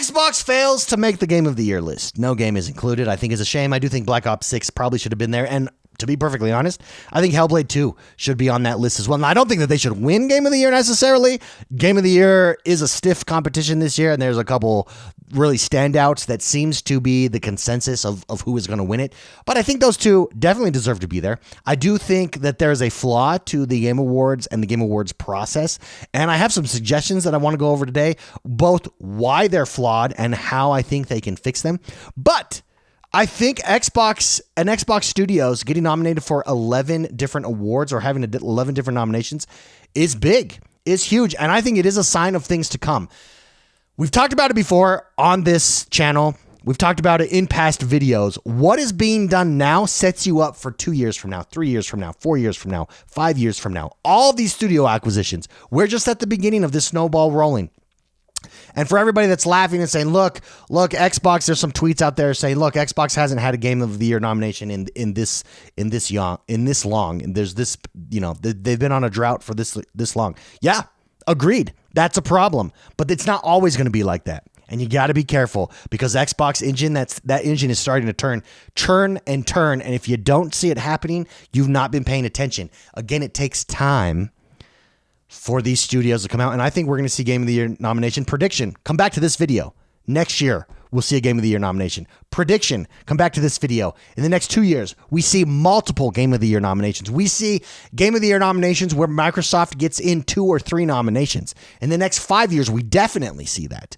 Xbox fails to make the Game of the Year list. No game is included. I think it's a shame. I do think Black Ops 6 probably should have been there. And to be perfectly honest, I think Hellblade 2 should be on that list as well. Now, I don't think that they should win Game of the Year necessarily. Game of the Year is a stiff competition this year, and there's a couple really standouts that seems to be the consensus of who is going to win it. But I think those two definitely deserve to be there. I do think that there's a flaw to the Game Awards and the Game Awards process, and I have some suggestions that I want to go over today, both why they're flawed and how I think they can fix them. But I think Xbox and Xbox Studios getting nominated for 11 different awards or having 11 different nominations is big, is huge, and I think it is a sign of things to come. We've talked about it before on this channel. We've talked about it in past videos. What is being done now sets you up for 2 years from now, 3 years from now, 4 years from now, 5 years from now. All of these studio acquisitions, we're just at the beginning of this snowball rolling. And for everybody that's laughing and saying, look, Xbox, there's some tweets out there saying, look, Xbox hasn't had a Game of the Year nomination in this long. And there's this, they've been on a drought for this long. Yeah, agreed. That's a problem. But it's not always going to be like that. And you got to be careful because Xbox engine, that engine is starting to churn and turn. And if you don't see it happening, you've not been paying attention. Again, it takes time for these studios to come out. And I think we're going to see Game of the Year nomination. Prediction, come back to this video. Next year, we'll see a Game of the Year nomination. Prediction, come back to this video. In the next 2 years, we see multiple Game of the Year nominations. We see Game of the Year nominations where Microsoft gets in 2 or 3 nominations. In the next 5 years, we definitely see that.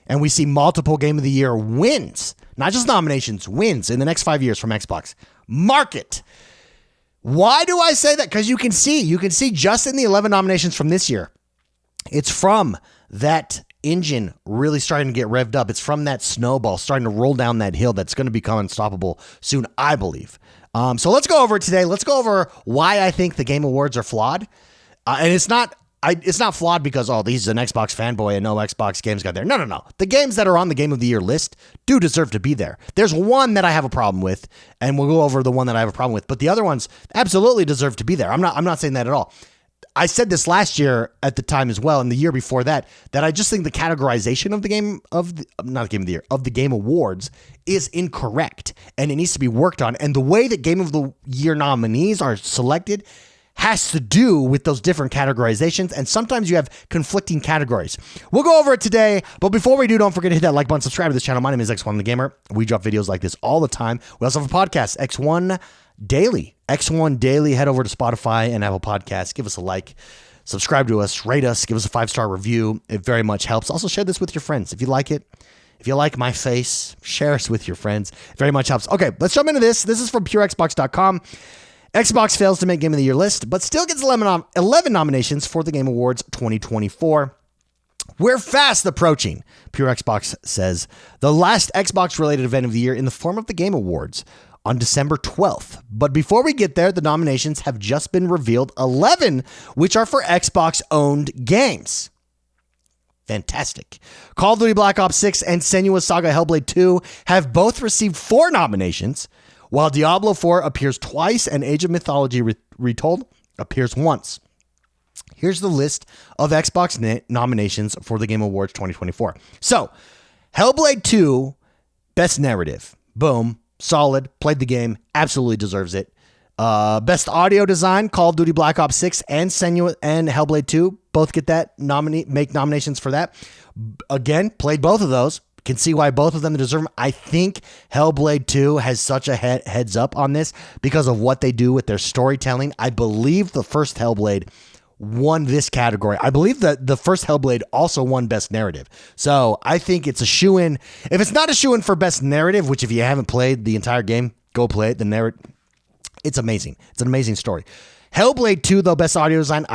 And we see multiple Game of the Year wins, not just nominations, wins in the next 5 years from Xbox. Mark it. Why do I say that? Because you can see just in the 11 nominations from this year, it's from that engine really starting to get revved up. It's from that snowball starting to roll down that hill that's going to become unstoppable soon, I believe. So let's go over it today. Let's go over why I think the Game Awards are flawed. And it's not flawed because, this is an Xbox fanboy and no Xbox games got there. No. The games that are on the Game of the Year list do deserve to be there. There's one that I have a problem with, and we'll go over the one that I have a problem with. But the other ones absolutely deserve to be there. I'm not saying that at all. I said this last year at the time as well, and the year before that I just think the categorization of the Game Awards is incorrect, and it needs to be worked on. And the way that Game of the Year nominees are selected has to do with those different categorizations, and sometimes you have conflicting categories. We'll go over it today, but before we do, don't forget to hit that like button, subscribe to this channel. My name is X1 the Gamer. We drop videos like this all the time. We also have a podcast, X1 Daily. X1 Daily. Head over to Spotify and Apple Podcasts. Give us a like, subscribe to us, rate us, give us a 5-star review. It very much helps. Also, share this with your friends. If you like it, if you like my face, share us with your friends. It very much helps. Okay, let's jump into this. This is from PureXbox.com. Xbox fails to make Game of the Year list, but still gets 11 nominations for the Game Awards 2024. We're fast approaching, Pure Xbox says, the last Xbox-related event of the year in the form of the Game Awards on December 12th. But before we get there, the nominations have just been revealed, 11, which are for Xbox-owned games. Fantastic. Call of Duty Black Ops 6 and Senua's Saga Hellblade 2 have both received 4 nominations, while Diablo 4 appears twice and Age of Mythology Retold appears once. Here's the list of Xbox nominations for the Game Awards 2024. So, Hellblade 2, Best Narrative. Boom. Solid. Played the game. Absolutely deserves it. Best Audio Design, Call of Duty Black Ops 6 and Senua and Hellblade 2 both get that make nominations for that. Again, played both of those. Can see why both of them deserve them. I think Hellblade 2 has such a heads up on this because of what they do with their storytelling. I believe the first Hellblade won this category. I believe that the first Hellblade also won Best Narrative. So I think it's a shoo-in. If it's not a shoo-in for Best Narrative, which if you haven't played the entire game, go play it. It's amazing. It's an amazing story. Hellblade 2, though, Best Audio Design,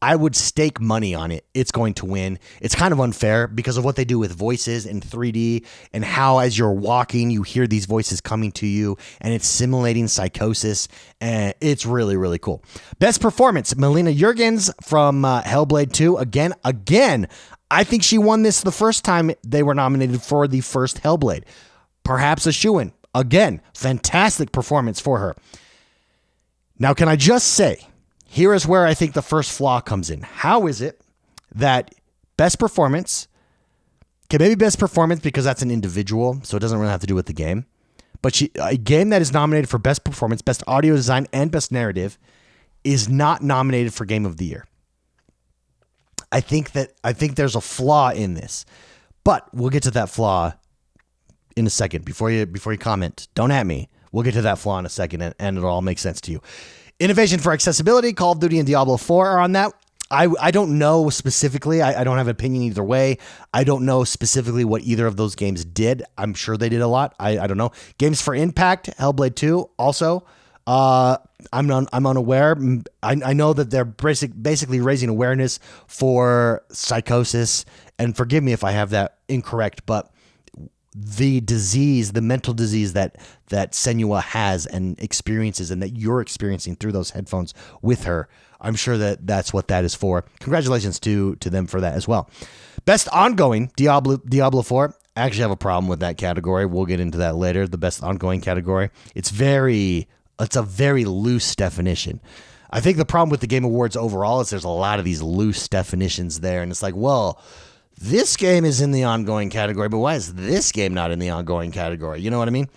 I would stake money on it. It's going to win. It's kind of unfair because of what they do with voices in 3D and how as you're walking, you hear these voices coming to you and it's simulating psychosis. And it's really, really cool. Best Performance, Melina Jurgens from Hellblade 2. Again, I think she won this the first time they were nominated for the first Hellblade. Perhaps a shoo-in. Again, fantastic performance for her. Now, can I just say, here is where I think the first flaw comes in. How is it that Best Performance Okay, maybe best performance because that's an individual, so it doesn't really have to do with the game. But a game that is nominated for best performance, best audio design, and best narrative is not nominated for Game of the Year. I think there's a flaw in this, but we'll get to that flaw in a second. Before you comment, don't at me. We'll get to that flaw in a second, and it'll all make sense to you. Innovation for accessibility, Call of Duty and Diablo 4 are on that. I don't know specifically. I don't have an opinion either way. I don't know specifically what either of those games did. I'm sure they did a lot. I don't know. Games for Impact, Hellblade 2 also. I'm unaware. I know that they're basically raising awareness for psychosis, and forgive me if I have that incorrect, but the disease, the mental disease that Senua has and experiences and that you're experiencing through those headphones with her, I'm sure that that's what that is for. Congratulations to them for that as well. Best ongoing, Diablo 4. I actually have a problem with that category. We'll get into that later. The best ongoing category. It's a very loose definition. I think the problem with the Game Awards overall is there's a lot of these loose definitions there, and it's like, well, this game is in the ongoing category, but why is this game not in the ongoing category? You know what I mean?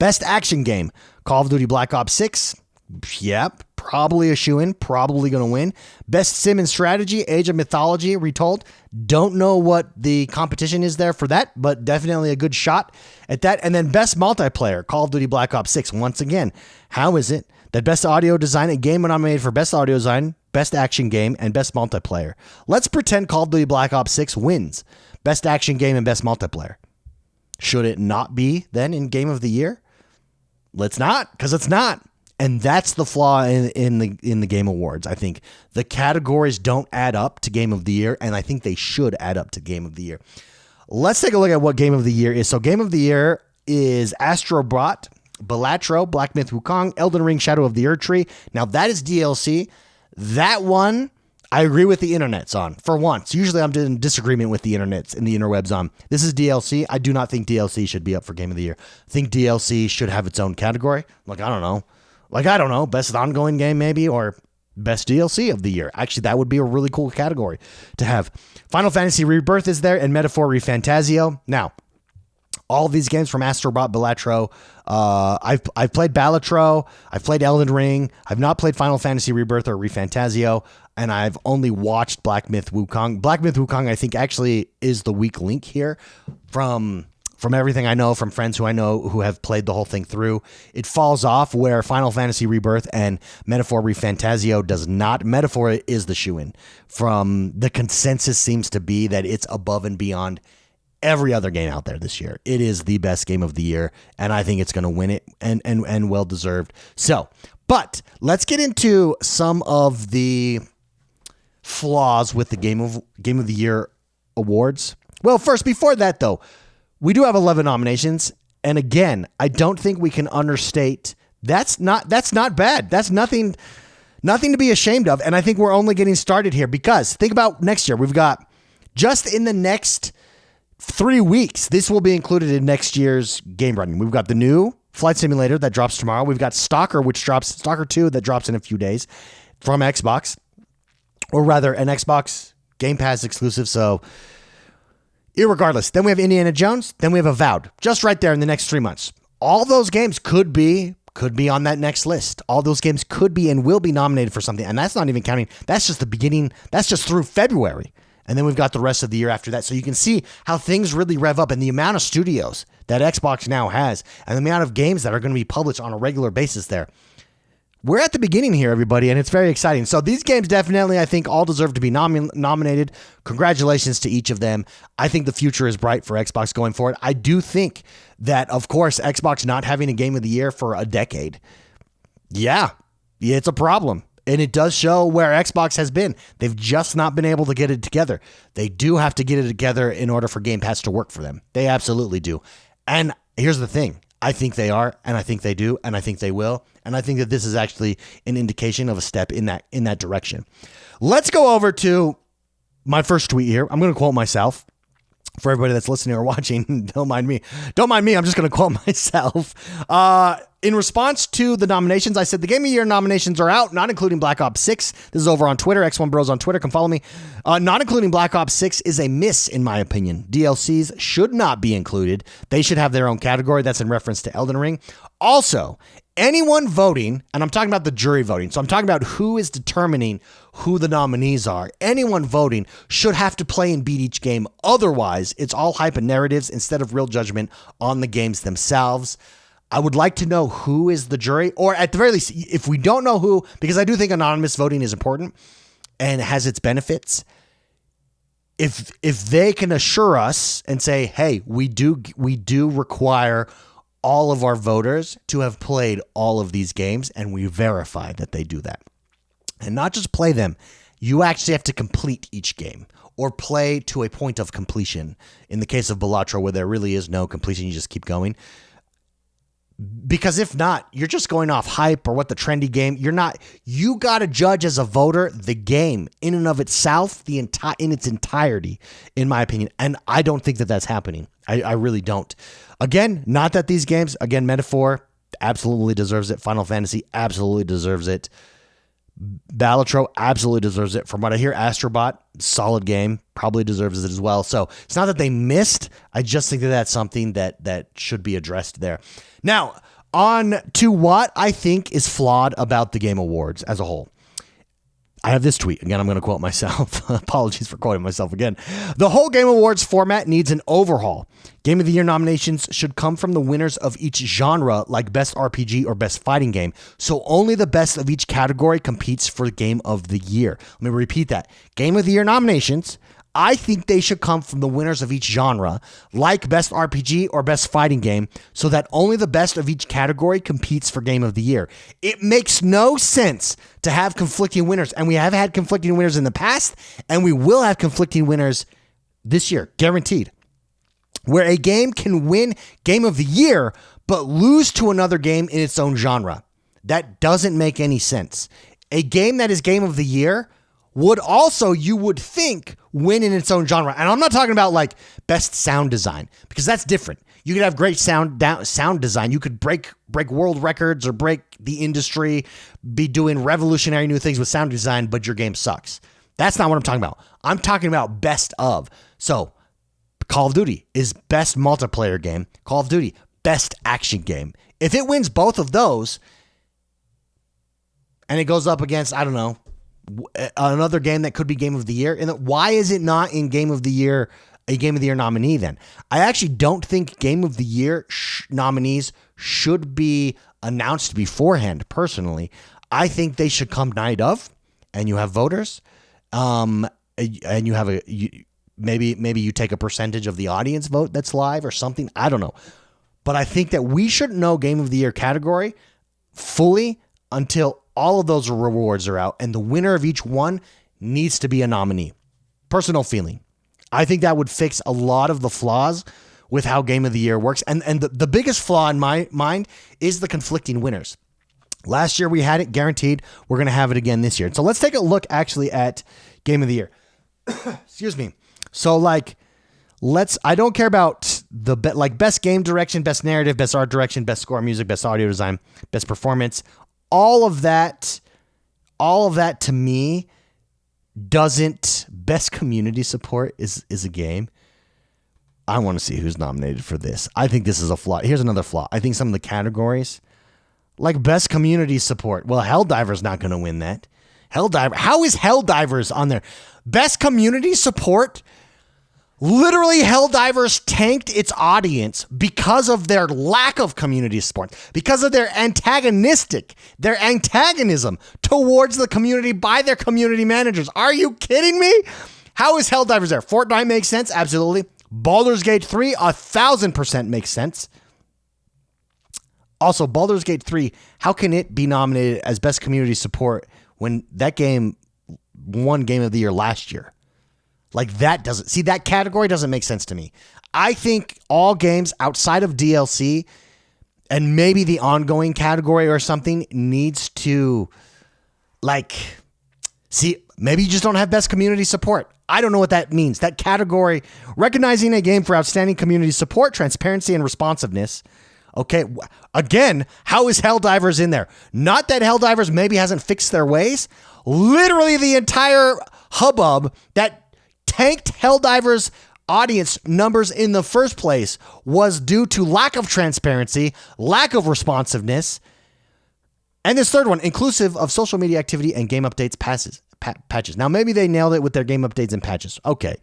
Best action game, Call of Duty Black Ops 6. Yep, probably a shoo-in, probably going to win. Best sim and strategy, Age of Mythology Retold. Don't know what the competition is there for that, but definitely a good shot at that. And then best multiplayer, Call of Duty Black Ops 6. Once again, how is it that best audio design, a game nominated for best audio design, best action game, and best multiplayer? Let's pretend Call of Duty Black Ops 6 wins best action game and best multiplayer. Should it not be then in Game of the Year? Let's not, because it's not. And that's the flaw in the Game Awards. I think the categories don't add up to Game of the Year, and I think they should add up to Game of the Year. Let's take a look at what Game of the Year is. So Game of the Year is Astrobot, Balatro, Black Myth Wukong, Elden Ring, Shadow of the Erdtree. Now that is DLC. That one, I agree with the internets on, for once. Usually I'm in disagreement with the internets and the interwebs on. This is DLC. I do not think DLC should be up for Game of the Year. I think DLC should have its own category. I don't know, best ongoing game maybe, or best DLC of the year. Actually, that would be a really cool category to have. Final Fantasy Rebirth is there, and Metaphor ReFantazio. Now, all of these games from Astrobot, Balatro. I've played Balatro. I've played Elden Ring. I've not played Final Fantasy Rebirth or ReFantazio, and I've only watched Black Myth Wukong. Black Myth Wukong, I think, actually is the weak link here from everything I know, from friends who I know who have played the whole thing through. It falls off where Final Fantasy Rebirth and Metaphor ReFantazio does not. Metaphor is the shoo-in. From the consensus seems to be that it's above and beyond every other game out there this year. It is the best game of the year, and I think it's going to win it, and well deserved. So, but let's get into some of the flaws with the Game of the Year awards. Well, first, before that though, we do have 11 nominations, and again, I don't think we can understate that's not bad. That's nothing to be ashamed of, and I think we're only getting started here, because think about next year. We've got, just in the next 3 weeks, this will be included in next year's game running. We've got the new Flight Simulator that drops tomorrow. We've got Stalker 2 that drops in a few days from Xbox, or rather an Xbox Game Pass exclusive. So irregardless, then we have Indiana Jones, then we have Avowed, just right there in the next 3 months. All those games could be on that next list. All those games could be and will be nominated for something. And that's not even counting. That's just the beginning. That's just through February. And then we've got the rest of the year after that. So you can see how things really rev up, and the amount of studios that Xbox now has, and the amount of games that are going to be published on a regular basis there. We're at the beginning here, everybody, and it's very exciting. So these games definitely, I think, all deserve to be nominated. Congratulations to each of them. I think the future is bright for Xbox going forward. I do think that, of course, Xbox not having a game of the year for a decade, yeah, it's a problem. And it does show where Xbox has been. They've just not been able to get it together. They do have to get it together in order for Game Pass to work for them. They absolutely do. And here's the thing. I think they are, and I think they do, and I think they will. And I think that this is actually an indication of a step in that direction. Let's go over to my first tweet here. I'm going to quote myself. For everybody that's listening or watching, don't mind me. Don't mind me. I'm just going to quote myself. In response to the nominations, I said the Game of the Year nominations are out, not including Black Ops 6. This is over on Twitter. X1 Bros on Twitter. Come follow me. Not including Black Ops 6 is a miss, in my opinion. DLCs should not be included. They should have their own category. That's in reference to Elden Ring. Also, anyone voting, and I'm talking about the jury voting, so I'm talking about who is determining who the nominees are. Anyone voting should have to play and beat each game. Otherwise, it's all hype and narratives instead of real judgment on the games themselves. I would like to know who is the jury, or at the very least, if we don't know who, because I do think anonymous voting is important and has its benefits. If they can assure us and say, hey, we do require all of our voters to have played all of these games, and we verify that they do that. And not just play them, you actually have to complete each game or play to a point of completion. In the case of Balatro, where there really is no completion, you just keep going. Because if not, you're just going off hype or what the trendy game. You got to judge as a voter the game in and of itself, in its entirety, in my opinion. And I don't think that that's happening. I really don't. Again, not that these games, again, Metaphor absolutely deserves it. Final Fantasy absolutely deserves it. Balatro absolutely deserves it. From what I hear, Astrobot, solid game, probably deserves it as well. So it's not that they missed. I just think that that's something that should be addressed there. Now, on to what I think is flawed about the Game Awards as a whole. I have this tweet. Again, I'm going to quote myself. Apologies for quoting myself again. The whole Game Awards format needs an overhaul. Game of the Year nominations should come from the winners of each genre, like Best RPG or Best Fighting Game. So only the best of each category competes for Game of the Year. Let me repeat that. Game of the Year nominations, I think they should come from the winners of each genre, like Best RPG or Best Fighting Game, so that only the best of each category competes for Game of the Year. It makes no sense to have conflicting winners, and we have had conflicting winners in the past, and we will have conflicting winners this year, guaranteed. Where a game can win Game of the Year, but lose to another game in its own genre. That doesn't make any sense. A game that is Game of the Year would also, you would think, win in its own genre. And I'm not talking about like best sound design, because that's different. You could have great sound design. You could break world records or break the industry, be doing revolutionary new things with sound design, but your game sucks. That's not what I'm talking about. I'm talking about best of. So Call of Duty is best multiplayer game. Call of Duty, best action game. If it wins both of those and it goes up against, I don't know, another game that could be Game of the Year, and why is it not in Game of the Year, a Game of the Year nominee then? I actually don't think Game of the Year nominees should be announced beforehand, personally. I think they should come night of, and you have voters, and you have maybe you take a percentage of the audience vote that's live or something. I don't know. But I think that we shouldn't know Game of the Year category fully until all of those rewards are out, and the winner of each one needs to be a nominee. Personal feeling. I think that would fix a lot of the flaws with how Game of the Year works. And the biggest flaw in my mind is the conflicting winners. Last year we had it guaranteed. We're going to have it again this year. So let's take a look actually at Game of the Year. Excuse me. So I don't care about the best game direction, best narrative, best art direction, best score, music, best audio design, best performance. All of that to me doesn't. Best community support is a game. I want to see who's nominated for this. I think this is a flaw. Here's another flaw. I think some of the categories, like best community support. Well, Helldiver's not going to win that. Helldiver. How is Helldivers on there? Best community support. Literally, Helldivers tanked its audience because of their lack of community support, because of their antagonism towards the community by their community managers. Are you kidding me? How is Helldivers there? Fortnite makes sense, absolutely. Baldur's Gate 3, 1,000% makes sense. Also, Baldur's Gate 3, how can it be nominated as best community support when that game won Game of the Year last year? That category doesn't make sense to me. I think all games outside of DLC and maybe the ongoing category or something needs to, maybe you just don't have best community support. I don't know what that means. That category, recognizing a game for outstanding community support, transparency, and responsiveness. Okay, again, how is Helldivers in there? Not that Helldivers maybe hasn't fixed their ways. Literally the entire hubbub that tanked Helldivers audience numbers in the first place was due to lack of transparency, lack of responsiveness, and this third one, inclusive of social media activity and game updates patches. Now, maybe they nailed it with their game updates and patches. Okay,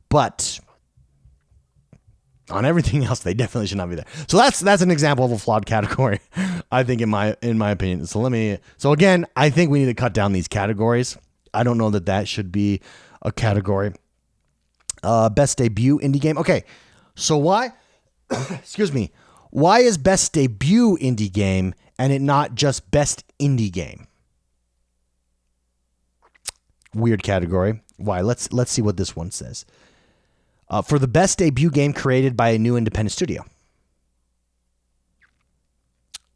but on everything else, they definitely should not be there. So that's an example of a flawed category, I think, in my opinion. So again, I think we need to cut down these categories. I don't know that should be a category. Best debut indie game. Okay, so why? Excuse me. Why is best debut indie game and it not just best indie game? Weird category. Why? Let's see what this one says. For the best debut game created by a new independent studio.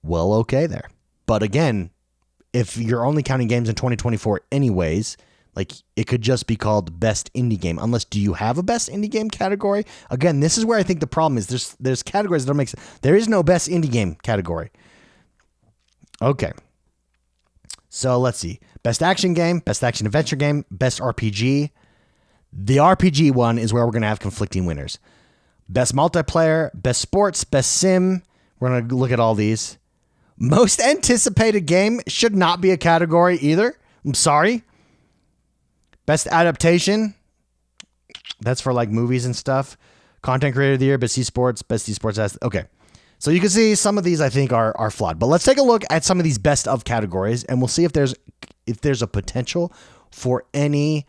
Well, okay there. But again, if you're only counting games in 2024 anyways, like it could just be called best indie game. Unless, do you have a best indie game category? Again, this is where I think the problem is. There's categories that don't make sense. There is no best indie game category. Okay. So let's see. Best action game, best action adventure game, best RPG. The RPG one is where we're going to have conflicting winners. Best multiplayer, best sports, best sim. We're going to look at all these. Most anticipated game should not be a category either. I'm sorry. Best adaptation. That's for like movies and stuff. Content creator of the year, best esports. Okay. So you can see some of these I think are flawed. But let's take a look at some of these best of categories and we'll see if there's a potential for any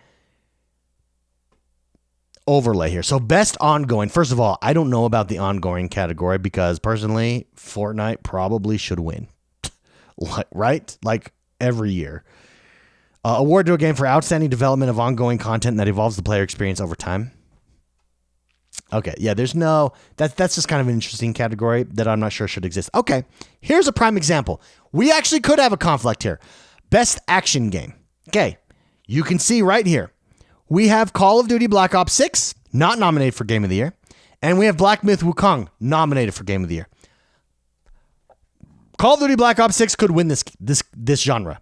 overlay here. So best ongoing. First of all, I don't know about the ongoing category because personally, Fortnite probably should win. Right? Like every year. Award to a game for outstanding development of ongoing content that evolves the player experience over time. Okay, yeah, that's just kind of an interesting category that I'm not sure should exist. Okay, here's a prime example. We actually could have a conflict here. Best action game. Okay, you can see right here. We have Call of Duty Black Ops 6, not nominated for Game of the Year. And we have Black Myth Wukong, nominated for Game of the Year. Call of Duty Black Ops 6 could win this genre.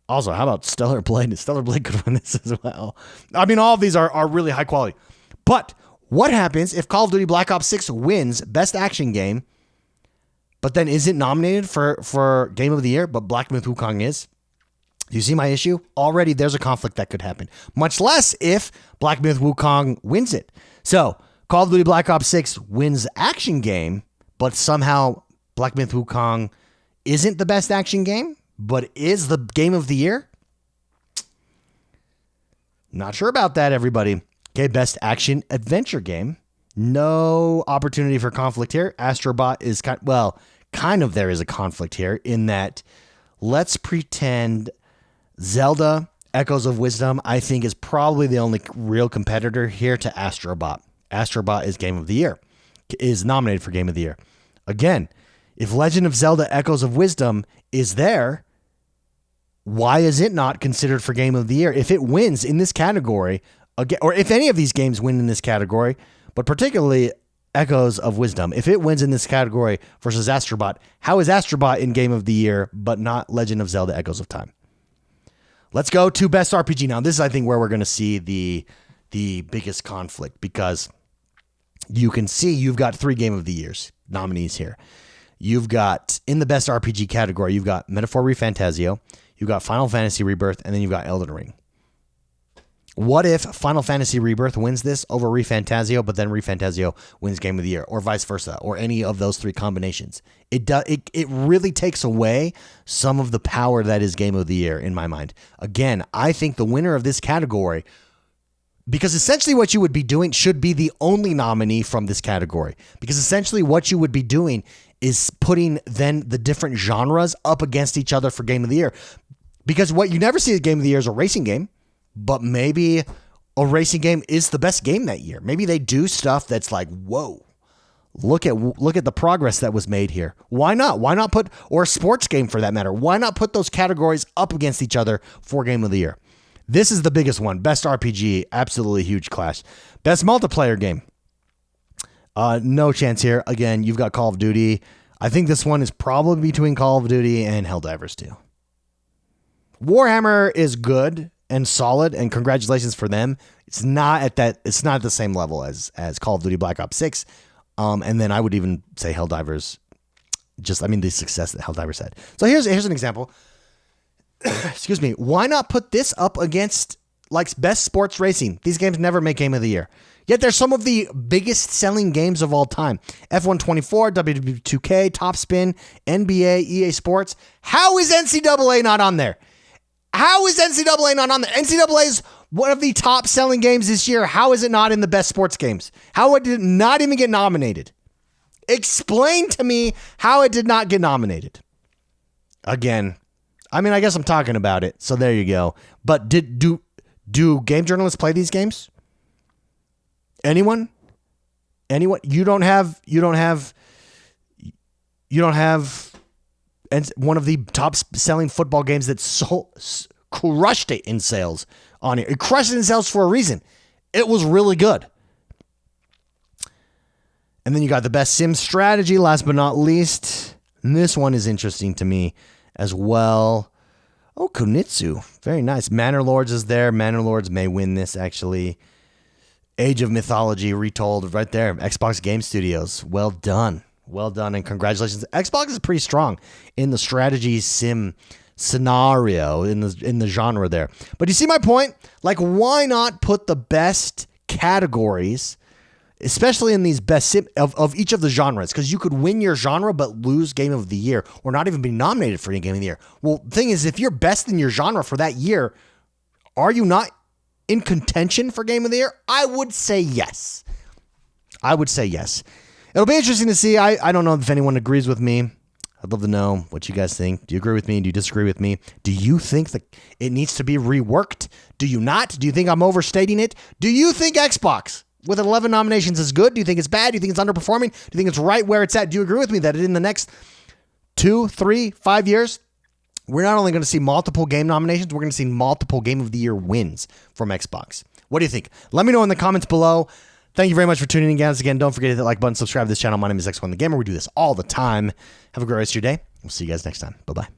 Also, how about Stellar Blade? Stellar Blade could win this as well. I mean, all of these are really high quality. But what happens if Call of Duty Black Ops 6 wins Best Action Game, but then isn't nominated for Game of the Year, but Black Myth Wukong is? Do you see my issue? Already there's a conflict that could happen. Much less if Black Myth Wukong wins it. So, Call of Duty Black Ops 6 wins Action Game, but somehow Black Myth Wukong isn't the Best Action Game, but is the Game of the Year? Not sure about that, everybody. Okay, Best Action Adventure Game. No opportunity for conflict here. Astrobot is kind of there is a conflict here in that let's pretend Zelda Echoes of Wisdom, I think, is probably the only real competitor here to Astrobot. Astrobot is Game of the Year, is nominated for Game of the Year. Again, if Legend of Zelda Echoes of Wisdom is there, why is it not considered for Game of the Year? If it wins in this category, or if any of these games win in this category, but particularly Echoes of Wisdom, if it wins in this category versus Astrobot, how is Astrobot in Game of the Year, but not Legend of Zelda Echoes of Time? Let's go to Best RPG. Now, this is, I think, where we're going to see the biggest conflict, because you can see you've got 3 Game of the Years nominees here. You've got, in the Best RPG category, you've got Metaphor ReFantazio, you've got Final Fantasy Rebirth, and then you've got Elden Ring. What if Final Fantasy Rebirth wins this over ReFantazio, but then ReFantazio wins Game of the Year, or vice versa, or any of those 3 combinations? It really takes away some of the power that is Game of the Year in my mind. Again, I think the winner of this category, because essentially what you would be doing should be the only nominee from this category, because essentially what you would be doing is putting then the different genres up against each other for Game of the Year. Because what you never see as Game of the Year is a racing game. But maybe a racing game is the best game that year. Maybe they do stuff that's like, whoa, look at the progress that was made here. Why not? Why not put, or a sports game for that matter, why not put those categories up against each other for Game of the Year? This is the biggest one. Best RPG, absolutely huge clash. Best multiplayer game. No chance here. Again, you've got Call of Duty. I think this one is probably between Call of Duty and Helldivers 2. Warhammer is good and solid, and congratulations for them. It's not at the same level as Call of Duty Black Ops 6. And then I would even say Helldivers. The success that Helldivers had. So here's an example. Excuse me. Why not put this up against like best sports racing? These games never make game of the year. Yet they're some of the biggest selling games of all time. F1 24, WWE2K, Top Spin, NBA, EA Sports. How is NCAA not on there? How is NCAA not on there? NCAA is one of the top selling games this year. How is it not in the best sports games? How did it not even get nominated? Explain to me how it did not get nominated. Again, I guess I'm talking about it, so there you go. But do game journalists play these games? Anyone? You don't have one of the top selling football games that crushed it in sales on it. It crushed it in sales for a reason. It was really good. And then you got the best sim strategy, last but not least. And this one is interesting to me as well. Oh, Kunitsu. Very nice. Manor Lords is there. Manor Lords may win this, actually. Age of Mythology retold right there. Xbox Game Studios. Well done. Well done, and congratulations. Xbox is pretty strong in the strategy sim scenario, in the genre there. But you see my point? Like, why not put the best categories, especially in these best sim of each of the genres? Because you could win your genre but lose Game of the Year, or not even be nominated for any Game of the Year. Well, the thing is, if you're best in your genre for that year, are you not in contention for Game of the Year? I would say yes. It'll be interesting to see. I don't know if anyone agrees with me. I'd love to know what you guys think. Do you agree with me? Do you disagree with me? Do you think that it needs to be reworked? Do you not? Do you think I'm overstating it? Do you think Xbox with 11 nominations is good? Do you think it's bad? Do you think it's underperforming? Do you think it's right where it's at? Do you agree with me that in the next 2, 3, 5 years, we're not only going to see multiple game nominations, we're going to see multiple Game of the Year wins from Xbox? What do you think? Let me know in the comments below. Thank you very much for tuning in, guys. Again, don't forget to hit that like button, subscribe to this channel. My name is X1 the Gamer. We do this all the time. Have a great rest of your day. We'll see you guys next time. Bye-bye.